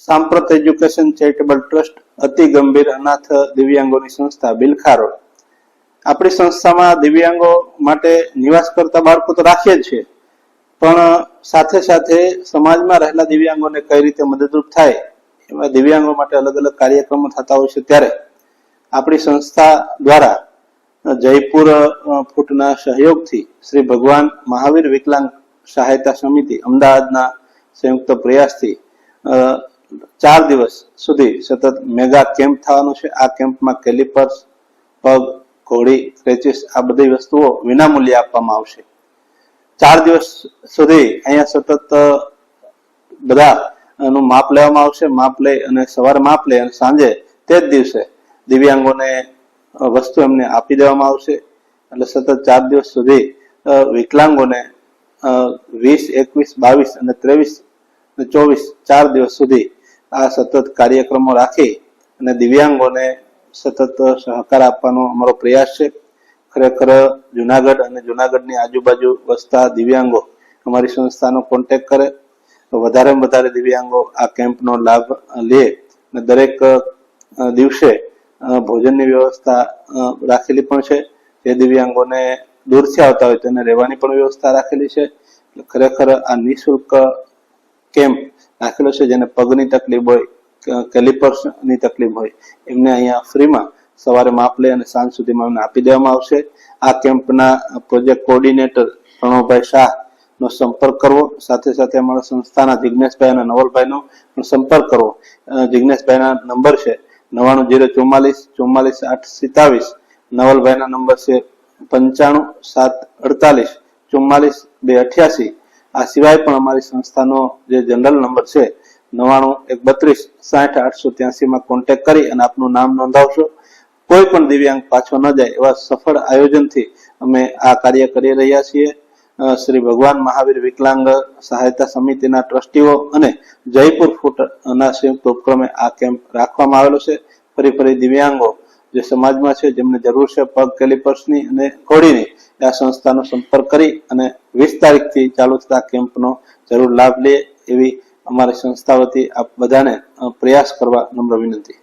સાંપ્રત education charitable trust અતિ ગંભીર અનાથ દિવ્યાંગોની સંસ્થા બિલખા રોડ. આપણી સંસ્થામાં દિવ્યાંગો માટે નિવાસ કરતા બાળકો તો રાખીએ જ છીએ, પણ સાથે સાથે સમાજમાં રહેલા દિવ્યાંગોને કઈ રીતે મદદરૂપ થાય એવા દિવ્યાંગો માટે અલગ અલગ કાર્યક્રમો થતા હોય છે. ત્યારે આપણી સંસ્થા દ્વારા જયપુર ફૂટના સહયોગથી શ્રી ભગવાન મહાવીર વિકલાંગ સહાયતા સમિતિ અમદાવાદના સંયુક્ત પ્રયાસથી 4 દિવસ સુધી સતત મેગા કેમ્પ થવાનો છે. આ કેમ્પમાં કેલિપર્સ, પગ, ઘોડી, ક્રેચીસ આ બધી વસ્તુઓ વિનામૂલ્યે આપવામાં આવશે. 4 દિવસ સુધી અહીંયા સતત બધા નું માપ લેવામાં આવશે. માપ લઈ અને સવારે માપ લઈ અને સાંજે તે જ દિવસે દિવ્યાંગોને વસ્તુ એમને આપી દેવામાં આવશે. એટલે સતત 4 દિવસ સુધી વિકલાંગોને 20, 21, 22 અને 23 અને 24 4 દિવસ સુધી આ સતત કાર્યક્રમો રાખી અને દિવ્યાંગોને સતત સહકાર આપવાનો અમારો પ્રયાસ છે. ખરેખર જુનાગઢ અને જુનાગઢની આજુબાજુ વસતા દિવ્યાંગો અમારી સંસ્થાનો કોન્ટેક્ટ કરે તો વધારેમાં વધારે દિવ્યાંગો આ કેમ્પનો લાભ લે અને દરેક દિવસે ભોજનની વ્યવસ્થા રાખેલી પણ છે. જે દિવ્યાંગોને દૂરથી આવતા હોય તેને રહેવાની પણ વ્યવસ્થા રાખેલી છે. ખરેખર આ નિઃશુલ્ક કેમ્પ રાખેલો છે. જેને પગની તકલીફ હોય, કેલિપર્સની તકલીફ હોય એમને અહીંયા ફ્રીમાં સવારે માપ લઈ અને સાંજ સુધીમાં એમને આપી દેવામાં આવશે. આ કેમ્પના પ્રોજેક્ટ કોઓર્ડિનેટર પ્રણવભાઈ શાહ નો સંપર્ક કરવો, સાથે સાથે અમારા સંસ્થાના જિજ્ઞેશભાઈ અને નવલભાઈનો સંપર્ક કરવો. જિજ્ઞેશભાઈના નંબર છે 990444 827. નવલભાઈના નંબર છે 95 748 44 288. આ સિવાય પણ અમારી સંસ્થાનો જે જનરલ નંબર છે 99 132 60 883 માં કોન્ટેક્ટ કરી અને આપનું નામ નોંધાવશો. કોઈ પણ દિવ્યાંગ પાછો ન જાય એવા સફળ આયોજનથી અમે આ કાર્ય કરી રહ્યા છીએ. શ્રી ભગવાન મહાવીર વિકલાંગ સહાયતા સમિતિના ટ્રસ્ટીઓ અને જયપુર ફૂટના સંયુક્ત ઉપક્રમે આ કેમ્પ રાખવામાં આવેલો છે. ફરી દિવ્યાંગો જે સમાજમાં છે જેમને જરૂર છે પગ, કેલિપર્સની અને ઘોડીની, આ સંસ્થાનો સંપર્ક કરી અને 20 તારીખથી ચાલુ થતા કેમ્પનો જરૂર લાભ લે એવી અમારી સંસ્થા વતી આપ બધાને પ્રયાસ કરવા નમ્ર વિનંતી.